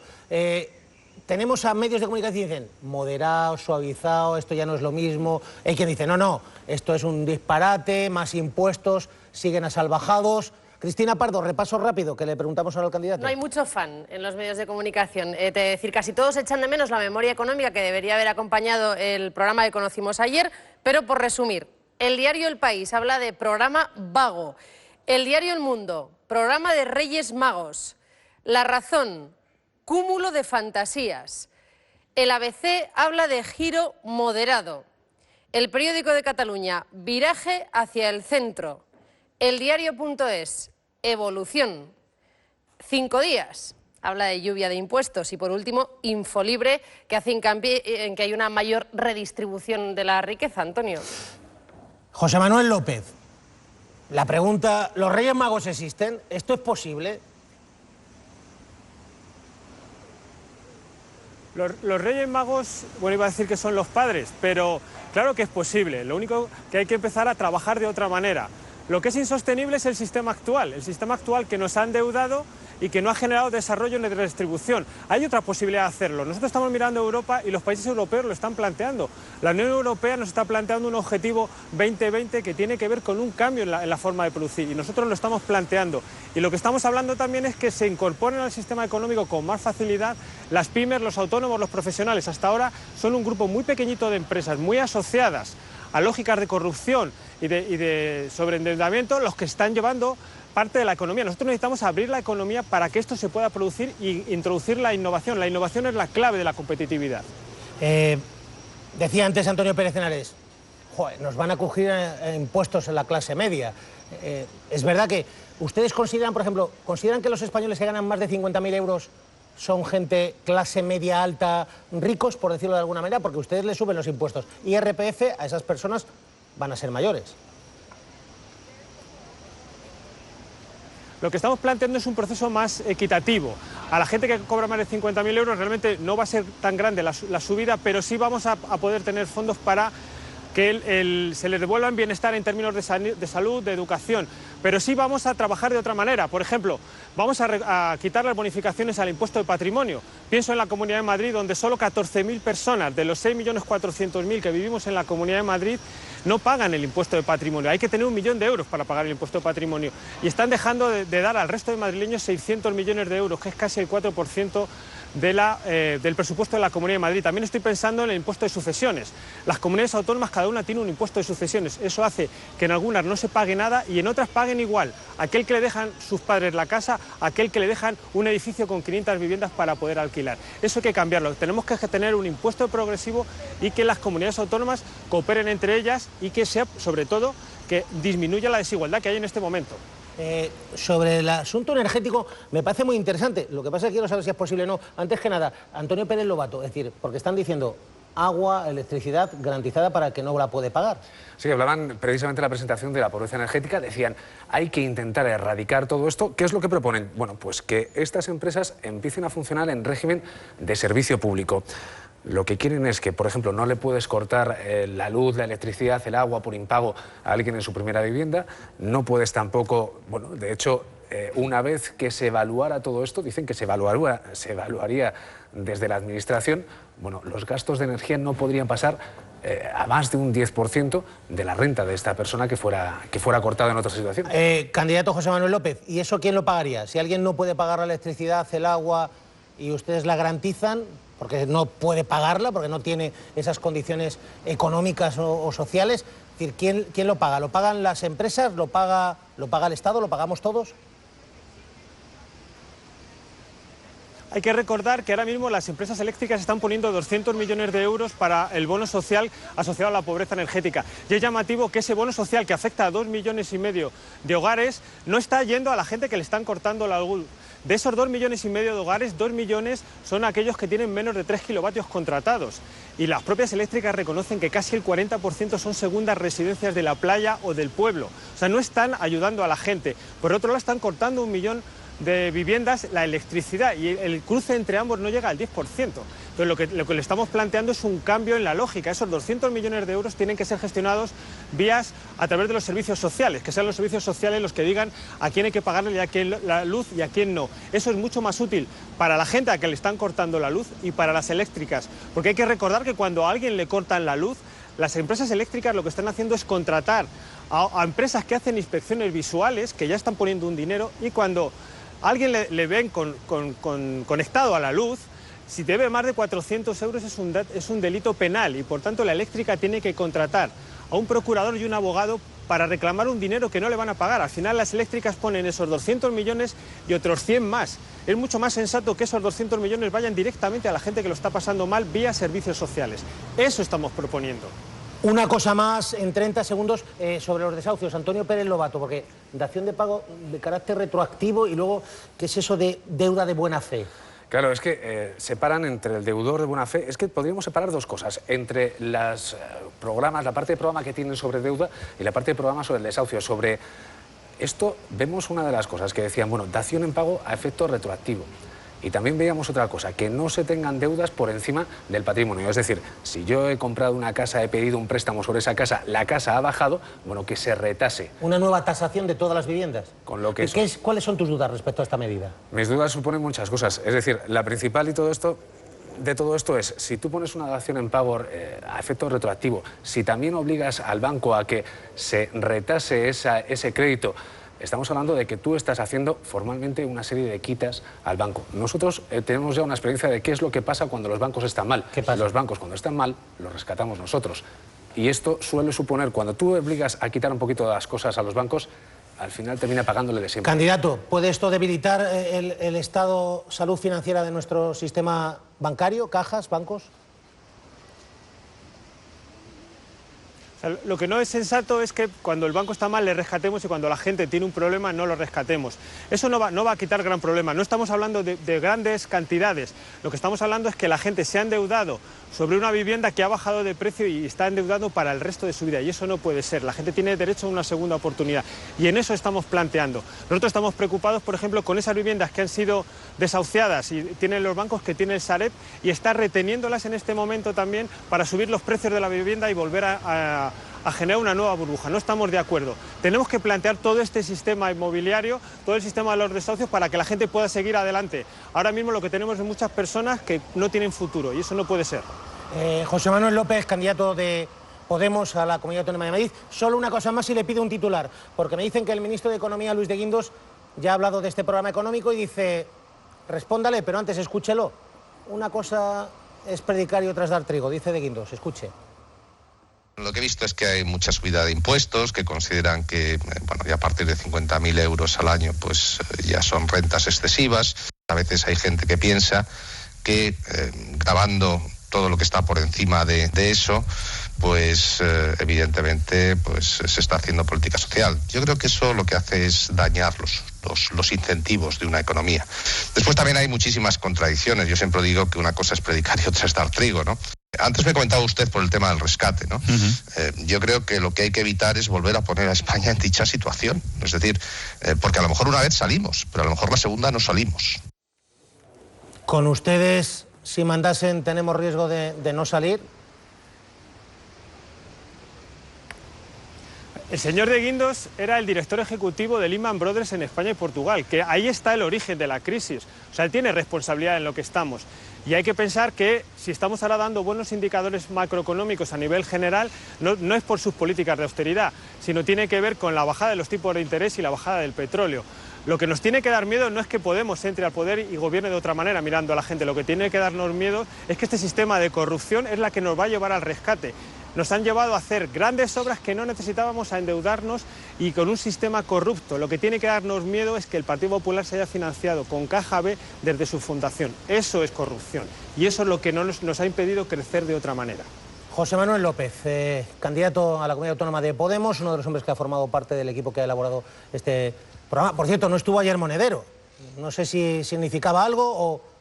tenemos a medios de comunicación que dicen moderado, suavizado, esto ya no es lo mismo. Hay quien dice, no, esto es un disparate, más impuestos, siguen a salvajados. Cristina Pardo, repaso rápido, que le preguntamos ahora al candidato. No hay mucho fan en los medios de comunicación. Decir, casi todos echan de menos la memoria económica que debería haber acompañado el programa que conocimos ayer, pero por resumir, el diario El País habla de programa vago. El diario El Mundo, programa de Reyes Magos. La Razón, cúmulo de fantasías. El ABC habla de giro moderado. El Periódico de Cataluña, viraje hacia el centro. El Diario.es, evolución. 5 días, habla de lluvia de impuestos. Y por último, Infolibre, que hace hincapié en que hay una mayor redistribución de la riqueza. Antonio. José Manuel López, la pregunta, ¿los Reyes Magos existen? ¿Esto es posible? Los Reyes Magos, bueno, iba a decir que son los padres, pero claro que es posible. Lo único que hay que empezar a trabajar de otra manera. Lo que es insostenible es el sistema actual que nos ha endeudado y que no ha generado desarrollo ni redistribución. Hay otra posibilidad de hacerlo. Nosotros estamos mirando a Europa y los países europeos lo están planteando. La Unión Europea nos está planteando un objetivo 2020 que tiene que ver con un cambio en la forma de producir y nosotros lo estamos planteando. Y lo que estamos hablando también es que se incorporen al sistema económico con más facilidad las pymes, los autónomos, los profesionales. Hasta ahora son un grupo muy pequeñito de empresas, muy asociadas a lógicas de corrupción y de sobreendeudamiento, los que están llevando parte de la economía. Nosotros necesitamos abrir la economía para que esto se pueda producir e introducir la innovación. La innovación es la clave de la competitividad. Decía antes Antonio Pérez Henares, nos van a crujir impuestos en la clase media. Es verdad que ustedes consideran, por ejemplo, que los españoles que ganan más de 50.000 euros son gente clase media alta, ricos, por decirlo de alguna manera, porque ustedes les suben los impuestos. IRPF a esas personas van a ser mayores. Lo que estamos planteando es un proceso más equitativo. A la gente que cobra más de 50.000 euros realmente no va a ser tan grande la subida, pero sí vamos a poder tener fondos para que se le devuelva en bienestar en términos de salud, de educación, pero sí vamos a trabajar de otra manera. Por ejemplo, vamos a quitar las bonificaciones al impuesto de patrimonio. Pienso en la Comunidad de Madrid, donde solo 14.000 personas de los 6.400.000 que vivimos en la Comunidad de Madrid no pagan el impuesto de patrimonio. Hay que tener 1 millón de euros para pagar el impuesto de patrimonio. Y están dejando de dar al resto de madrileños 600 millones de euros, que es casi el 4% del presupuesto de la Comunidad de Madrid. También estoy pensando en el impuesto de sucesiones. Las comunidades autónomas cada una tiene un impuesto de sucesiones. Eso hace que en algunas no se pague nada y en otras paguen igual. Aquel que le dejan sus padres la casa, aquel que le dejan un edificio con 500 viviendas para poder alquilar. Eso hay que cambiarlo. Tenemos que tener un impuesto progresivo y que las comunidades autónomas cooperen entre ellas y que sea, sobre todo, que disminuya la desigualdad que hay en este momento. Sobre el asunto energético me parece muy interesante. Lo que pasa es que quiero saber si es posible o no. Antes que nada, Antonio Pérez Lobato, es decir, porque están diciendo agua, electricidad garantizada para el que no la puede pagar. Sí, hablaban precisamente de la presentación de la pobreza energética, decían, hay que intentar erradicar todo esto. ¿Qué es lo que proponen? Bueno, pues que estas empresas empiecen a funcionar en régimen de servicio público. Lo que quieren es que, por ejemplo, no le puedes cortar la luz, la electricidad, el agua por impago a alguien en su primera vivienda. No puedes tampoco, bueno, de hecho, una vez que se evaluara todo esto, dicen que se evaluaría desde la administración, bueno, los gastos de energía no podrían pasar a más de un 10% de la renta de esta persona que fuera cortada en otra situación. Candidato José Manuel López, ¿y eso quién lo pagaría? Si alguien no puede pagar la electricidad, el agua y ustedes la garantizan, porque no puede pagarla, porque no tiene esas condiciones económicas o sociales, es decir, ¿quién lo paga? ¿Lo pagan las empresas? ¿Lo paga el Estado? ¿Lo pagamos todos? Hay que recordar que ahora mismo las empresas eléctricas están poniendo 200 millones de euros para el bono social asociado a la pobreza energética. Y es llamativo que ese bono social, que afecta a 2,5 millones de hogares, no está yendo a la gente que le están cortando la luz. De esos 2,5 millones de hogares, 2 millones son aquellos que tienen menos de 3 kilovatios contratados. Y las propias eléctricas reconocen que casi el 40% son segundas residencias de la playa o del pueblo. O sea, no están ayudando a la gente. Por otro lado, están cortando 1 millón de viviendas la electricidad y el cruce entre ambos no llega al 10%. Entonces lo que le estamos planteando es un cambio en la lógica. Esos 200 millones de euros tienen que ser gestionados a través de los servicios sociales, que sean los servicios sociales los que digan a quién hay que pagarle la luz y a quién no. Eso es mucho más útil para la gente a que le están cortando la luz y para las eléctricas, porque hay que recordar que cuando a alguien le cortan la luz, las empresas eléctricas lo que están haciendo es contratar a empresas que hacen inspecciones visuales, que ya están poniendo un dinero, y cuando alguien le ven conectado a la luz, si debe más de 400 euros es un delito penal y por tanto la eléctrica tiene que contratar a un procurador y un abogado para reclamar un dinero que no le van a pagar. Al final las eléctricas ponen esos 200 millones y otros 100 más. Es mucho más sensato que esos 200 millones vayan directamente a la gente que lo está pasando mal vía servicios sociales. Eso estamos proponiendo. Una cosa más, en 30 segundos, sobre los desahucios. Antonio Pérez Lobato, porque dación de pago de carácter retroactivo y luego, ¿qué es eso de deuda de buena fe? Claro, es que separan entre el deudor de buena fe, es que podríamos separar dos cosas, entre los programas, la parte de programa que tienen sobre deuda y la parte de programa sobre el desahucio. Sobre esto vemos una de las cosas que decían, bueno, dación en pago a efecto retroactivo. Y también veíamos otra cosa, que no se tengan deudas por encima del patrimonio. Es decir, si yo he comprado una casa, he pedido un préstamo sobre esa casa, la casa ha bajado, bueno, que se retase. ¿Una nueva tasación de todas las viviendas? Con lo que ¿Cuáles son tus dudas respecto a esta medida? Mis dudas suponen muchas cosas. Es decir, la principal de todo esto es, si tú pones una dación en pago a efecto retroactivo, si también obligas al banco a que se retase ese crédito, estamos hablando de que tú estás haciendo formalmente una serie de quitas al banco. Nosotros tenemos ya una experiencia de qué es lo que pasa cuando los bancos están mal. ¿Qué pasa? Los bancos cuando están mal los rescatamos nosotros. Y esto suele suponer, cuando tú obligas a quitar un poquito de las cosas a los bancos, al final termina pagándole de siempre. Candidato, ¿puede esto debilitar el estado salud financiera de nuestro sistema bancario, cajas, bancos? O sea, lo que no es sensato es que cuando el banco está mal le rescatemos y cuando la gente tiene un problema no lo rescatemos. Eso no va a quitar gran problema. No estamos hablando de grandes cantidades. Lo que estamos hablando es que la gente se ha endeudado sobre una vivienda que ha bajado de precio y está endeudando para el resto de su vida. Y eso no puede ser. La gente tiene derecho a una segunda oportunidad. Y en eso estamos planteando. Nosotros estamos preocupados, por ejemplo, con esas viviendas que han sido desahuciadas y tienen los bancos, que tiene el Sareb, y está reteniéndolas en este momento también para subir los precios de la vivienda y volver a generar una nueva burbuja. No estamos de acuerdo. Tenemos que plantear todo este sistema inmobiliario, todo el sistema de los desahucios para que la gente pueda seguir adelante. Ahora mismo lo que tenemos es muchas personas que no tienen futuro y eso no puede ser. José Manuel López, candidato de Podemos a la Comunidad Autónoma de Madrid. Solo una cosa más y le pido un titular, porque me dicen que el ministro de Economía, Luis de Guindos, ya ha hablado de este programa económico y dice, respóndale, pero antes escúchelo. Una cosa es predicar y otra es dar trigo, dice de Guindos, escuche. Lo que he visto es que hay mucha subida de impuestos, que consideran que bueno, ya a partir de 50.000 euros al año pues ya son rentas excesivas. A veces hay gente que piensa que grabando todo lo que está por encima de eso, pues evidentemente pues se está haciendo política social. Yo creo que eso lo que hace es dañar los incentivos de una economía. Después también hay muchísimas contradicciones. Yo siempre digo que una cosa es predicar y otra es dar trigo, ¿no? Antes me comentaba usted por el tema del rescate, ¿no? Yo creo que lo que hay que evitar es volver a poner a España en dicha situación. Es decir, porque a lo mejor una vez salimos, pero a lo mejor la segunda no salimos. Con ustedes, si mandasen, ¿tenemos riesgo de no salir? El señor de Guindos era el director ejecutivo de Lehman Brothers en España y Portugal, que ahí está el origen de la crisis. O sea, él tiene responsabilidad en lo que estamos. Y hay que pensar que si estamos ahora dando buenos indicadores macroeconómicos a nivel general, no es por sus políticas de austeridad, sino tiene que ver con la bajada de los tipos de interés y la bajada del petróleo. Lo que nos tiene que dar miedo no es que Podemos entre al poder y gobierne de otra manera mirando a la gente. Lo que tiene que darnos miedo es que este sistema de corrupción es la que nos va a llevar al rescate. Nos han llevado a hacer grandes obras que no necesitábamos, a endeudarnos y con un sistema corrupto. Lo que tiene que darnos miedo es que el Partido Popular se haya financiado con Caja B desde su fundación. Eso es corrupción y eso es lo que nos ha impedido crecer de otra manera. José Manuel López, candidato a la Comunidad Autónoma de Podemos, uno de los hombres que ha formado parte del equipo que ha elaborado este programa. Por cierto, no estuvo ayer Monedero. No sé si significaba algo o...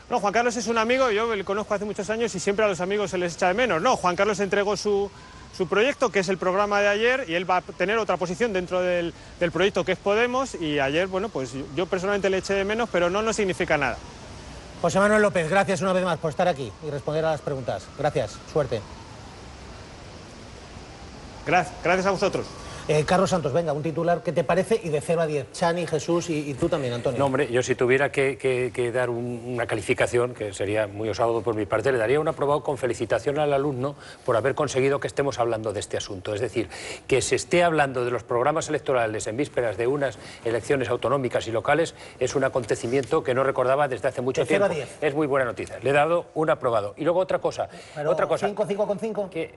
No, Juan Carlos es un amigo, yo le conozco hace muchos años y siempre a los amigos se les echa de menos. No, Juan Carlos entregó su proyecto, que es el programa de ayer, y él va a tener otra posición dentro del proyecto que es Podemos, y ayer, bueno, pues yo personalmente le eché de menos, pero no significa nada. José Manuel López, gracias una vez más por estar aquí y responder a las preguntas. Gracias, suerte. Gracias a vosotros. Carlos Santos, venga, un titular, ¿qué te parece? Y de 0 a 10, Chani, Jesús y tú también, Antonio. No, hombre, yo si tuviera que dar una calificación, que sería muy osado por mi parte, le daría un aprobado con felicitación al alumno por haber conseguido que estemos hablando de este asunto. Es decir, que se esté hablando de los programas electorales en vísperas de unas elecciones autonómicas y locales es un acontecimiento que no recordaba desde hace mucho tiempo. De 0 a 10. Es muy buena noticia. Le he dado un aprobado. Y luego otra cosa. Pero otra cosa. 5,5.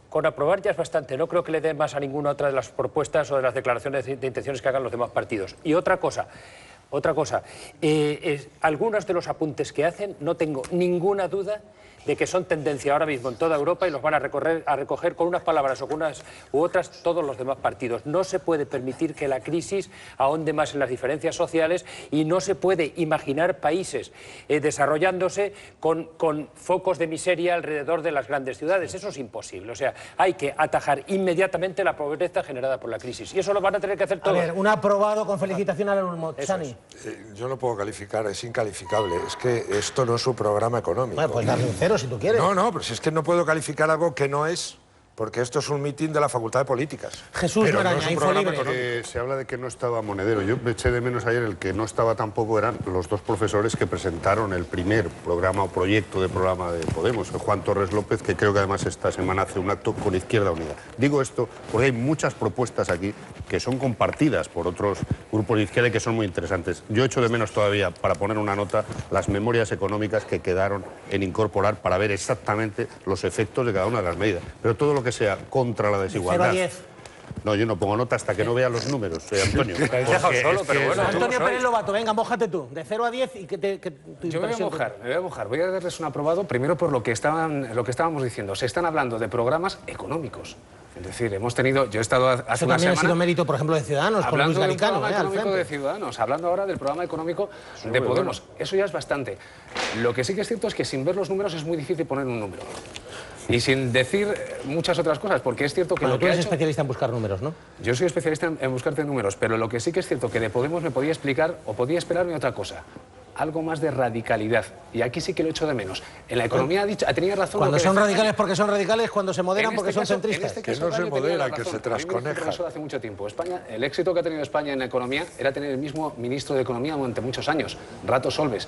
Con aprobar ya es bastante, no creo que le dé más a ninguna otra de las propuestas o de las declaraciones de intenciones que hagan los demás partidos. Y otra cosa, algunos de los apuntes que hacen no tengo ninguna duda de que son tendencia ahora mismo en toda Europa y los van a recoger con unas palabras o con unas u otras todos los demás partidos. No se puede permitir que la crisis ahonde más en las diferencias sociales y no se puede imaginar países desarrollándose con focos de miseria alrededor de las grandes ciudades. Eso es imposible. O sea, hay que atajar inmediatamente la pobreza generada por la crisis. Y eso lo van a tener que hacer todos. A ver, un aprobado con felicitación al alumno. Chani. Yo no puedo calificar, es incalificable. Es que esto no es un programa económico. Bueno, pues darle un 0 si tú quieres. No, pero si es que no puedo calificar algo que no es, porque esto es un mitin de la Facultad de Políticas. Jesús Maraña, Infolibre. Se habla de que no estaba Monedero. Yo me eché de menos ayer, el que no estaba tampoco eran los dos profesores que presentaron el primer programa o proyecto de programa de Podemos, Juan Torres López, que creo que además esta semana hace un acto con Izquierda Unida. Digo esto porque hay muchas propuestas aquí que son compartidas por otros grupos de izquierda y que son muy interesantes. Yo echo de menos todavía, para poner una nota, las memorias económicas que quedaron en incorporar para ver exactamente los efectos de cada una de las medidas. Pero todo lo que sea contra la desigualdad. 0 a 10. No, yo no pongo nota hasta que no vea los números, Antonio. Te has dejado solo, pero bueno. Antonio Pérez Lobato, venga, mójate tú, de 0 a 10 y que tu Yo me voy a mojar, voy a darles un aprobado, primero por lo que estábamos diciendo. Se están hablando de programas económicos. Es decir, yo he estado hace Eso una también semana... ha sido mérito, por ejemplo, de Ciudadanos, con Luis Garicano. Hablando del programa económico de Ciudadanos, hablando ahora del programa económico de Podemos. Eso ya es bastante. Lo que sí que es cierto es que sin ver los números es muy difícil poner un número. Y sin decir muchas otras cosas, porque es cierto que Bueno, lo tú que eres especialista en buscar números, ¿no? Yo soy especialista en buscarte números, pero lo que sí que es cierto que de Podemos me podía explicar o podía esperarme otra cosa. Algo más de radicalidad. Y aquí sí que lo echo de menos. En la economía ha tenido razón... Cuando son radicales porque son radicales, cuando se moderan porque son centristas. Que no se modera, que se trasconeja. Eso hace mucho tiempo. España, el éxito que ha tenido España en la economía era tener el mismo ministro de Economía durante muchos años, Rato Solbes.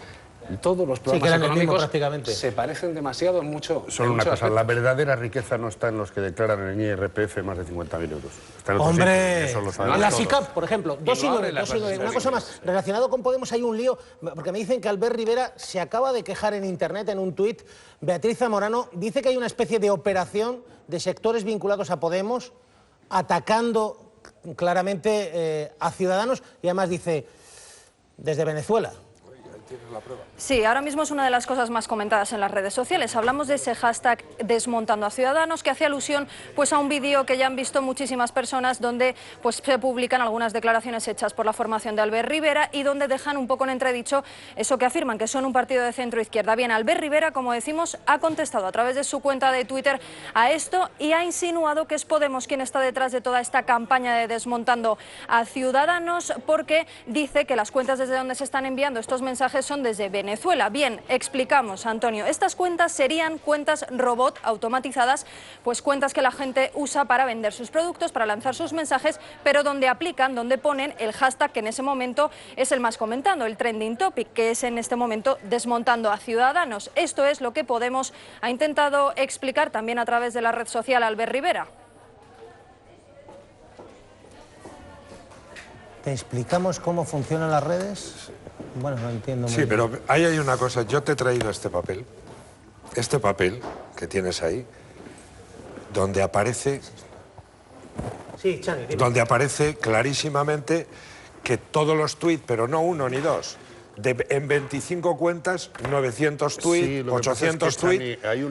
Todos los programas económicos se parecen demasiado en mucho. Solo una cosa, la verdadera riqueza no está en los que declaran en el IRPF más de 50.000 euros. Está en ¡Hombre! en la SICAP, por ejemplo, 2 y 9. Una cosa más, relacionado con Podemos hay un lío, porque me dicen que Albert Rivera se acaba de quejar en internet, en un tuit. Beatriz Zamorano dice que hay una especie de operación de sectores vinculados a Podemos atacando claramente a Ciudadanos y además dice, desde Venezuela. Sí, ahora mismo es una de las cosas más comentadas en las redes sociales. Hablamos de ese hashtag Desmontando a Ciudadanos, que hace alusión pues, a un vídeo que ya han visto muchísimas personas donde pues, se publican algunas declaraciones hechas por la formación de Albert Rivera y donde dejan un poco en entredicho eso que afirman, que son un partido de centro-izquierda. Bien, Albert Rivera, como decimos, ha contestado a través de su cuenta de Twitter a esto y ha insinuado que es Podemos quien está detrás de toda esta campaña de Desmontando a Ciudadanos, porque dice que las cuentas desde donde se están enviando estos mensajes son desde Venezuela. Bien, explicamos, Antonio. Estas cuentas serían cuentas robot automatizadas, pues cuentas que la gente usa para vender sus productos, para lanzar sus mensajes, pero donde aplican, donde ponen el hashtag que en ese momento es el más comentado, el trending topic, que es en este momento Desmontando a Ciudadanos. Esto es lo que Podemos ha intentado explicar también a través de la red social Albert Rivera. ¿Te explicamos cómo funcionan las redes? Bueno, no entiendo muy bien. Sí, pero ahí hay una cosa. Yo te he traído este papel que tienes ahí, donde aparece... Sí, Chani, dime. Donde aparece clarísimamente que todos los tuits, pero no uno ni dos, en 25 cuentas, 900 tuits, sí, 800 tuits... Yo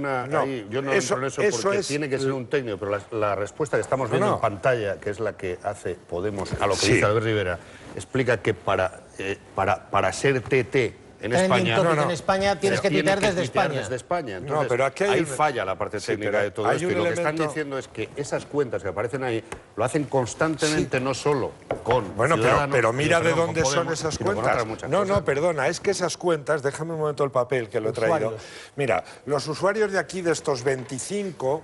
no entro en eso porque tiene que ser un técnico, pero la respuesta que estamos viendo en pantalla, que es la que hace Podemos a lo que dice Albert Rivera, explica que para ser TT en España... en España tienes que tuitear desde España. Entonces, pero aquí ahí falla la parte técnica de todo esto. Y lo que están diciendo es que esas cuentas que aparecen ahí lo hacen constantemente, no solo con Ciudadanos, pero mira de dónde son esas cuentas. No, perdona, es que esas cuentas, déjame un momento el papel que lo he traído. Mira, los usuarios de aquí, de estos 25,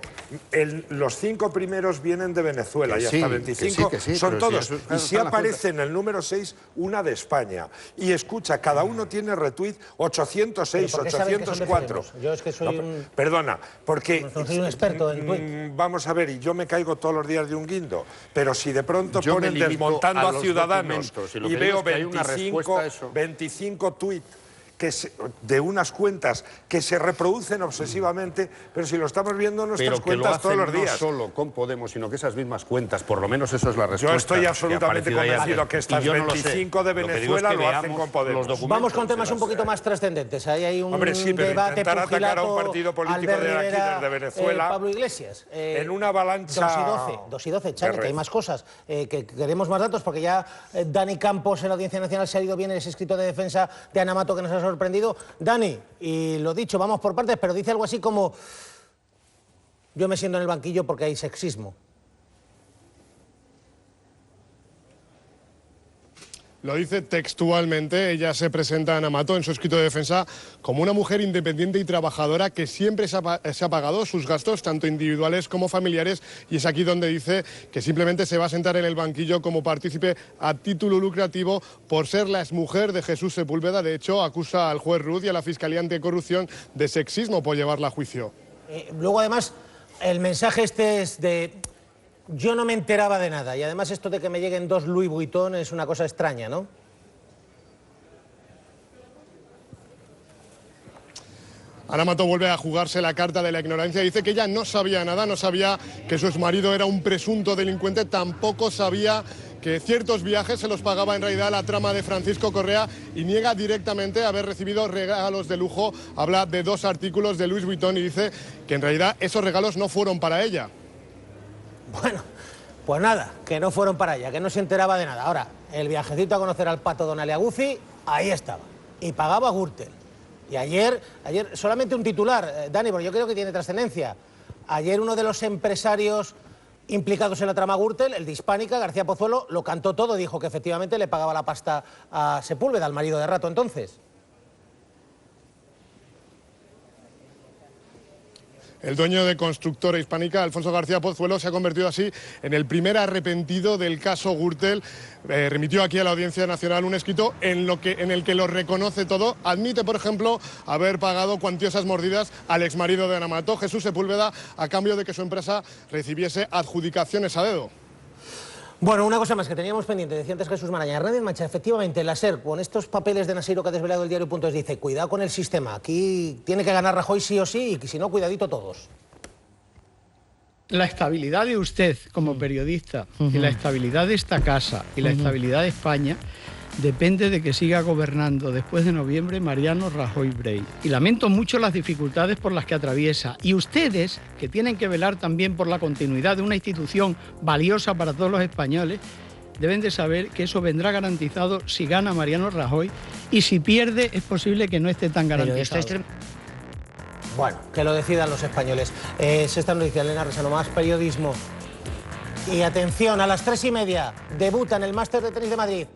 los 5 primeros vienen de Venezuela y hasta 25 son todos. Y si aparece en el número 6 una de España. Y escucha, cada uno tiene retweet 806, 804. Yo es que soy Perdona, porque... soy un experto en tweet. Vamos a ver, y yo me caigo todos los días de un guindo, pero si de pronto ponen Desmontando a Ciudadanos y veo 25 tweets de unas cuentas que se reproducen obsesivamente, pero si lo estamos viendo en nuestras cuentas todos los días. No solo con Podemos, sino que esas mismas cuentas, por lo menos eso es la respuesta. Yo estoy absolutamente convencido que estas 25 de Venezuela lo hacen con Podemos. Vamos con temas un poquito más trascendentes. Ahí hay un debate intentar atacar a un partido político de aquí, desde Venezuela, Pablo Iglesias. En una avalancha... 2 y 12, Chani, que hay más cosas, que queremos más datos, porque ya Dani Campos en la Audiencia Nacional se ha ido bien ese escrito de defensa de Ana Mato que nos ha sorprendido. Dani, y lo dicho, vamos por partes, pero dice algo así como: yo me siento en el banquillo porque hay sexismo. Lo dice textualmente. Ella se presenta, Ana Mato, en su escrito de defensa como una mujer independiente y trabajadora que siempre se ha pagado sus gastos, tanto individuales como familiares, y es aquí donde dice que simplemente se va a sentar en el banquillo como partícipe a título lucrativo por ser la exmujer de Jesús Sepúlveda. De hecho, acusa al juez Ruz y a la Fiscalía Anticorrupción de sexismo por llevarla a juicio. Luego, además, el mensaje este es de: yo no me enteraba de nada, y además esto de que me lleguen 2 Louis Vuitton es una cosa extraña, ¿no? Ana Mato vuelve a jugarse la carta de la ignorancia. Dice que ella no sabía nada, no sabía que su exmarido era un presunto delincuente, tampoco sabía que ciertos viajes se los pagaba en realidad la trama de Francisco Correa, y niega directamente haber recibido regalos de lujo. Habla de 2 artículos de Louis Vuitton y dice que en realidad esos regalos no fueron para ella. Bueno, pues nada, que no fueron para ella, que no se enteraba de nada. Ahora, el viajecito a conocer al pato Don Aliaguzzi, ahí estaba, y pagaba Gürtel. Y ayer solamente un titular, Dani, porque yo creo que tiene trascendencia. Ayer uno de los empresarios implicados en la trama Gürtel, el de Hispánica, García Pozuelo, lo cantó todo, dijo que efectivamente le pagaba la pasta a Sepúlveda, al marido de Rato entonces. El dueño de Constructora Hispánica, Alfonso García Pozuelo, se ha convertido así en el primer arrepentido del caso Gürtel. Remitió aquí a la Audiencia Nacional un escrito en el que lo reconoce todo. Admite, por ejemplo, haber pagado cuantiosas mordidas al exmarido de Ana Mato, Jesús Sepúlveda, a cambio de que su empresa recibiese adjudicaciones a dedo. Bueno, una cosa más que teníamos pendiente, decía antes Jesús Maraña. Hernández Mancha, efectivamente, la SER, con estos papeles de Nasiro que ha desvelado el diario.es, dice, cuidado con el sistema, aquí tiene que ganar Rajoy sí o sí, y si no, cuidadito todos. La estabilidad de usted como periodista y la estabilidad de esta casa y la estabilidad de España depende de que siga gobernando después de noviembre Mariano Rajoy Brey. Y lamento mucho las dificultades por las que atraviesa. Y ustedes, que tienen que velar también por la continuidad de una institución valiosa para todos los españoles, deben de saber que eso vendrá garantizado si gana Mariano Rajoy, y si pierde es posible que no esté tan garantizado. Bueno, que lo decidan los españoles. Sexta noticia, Elena Resano, más periodismo. Y atención, a las 3:30 debuta en el Máster de Tenis de Madrid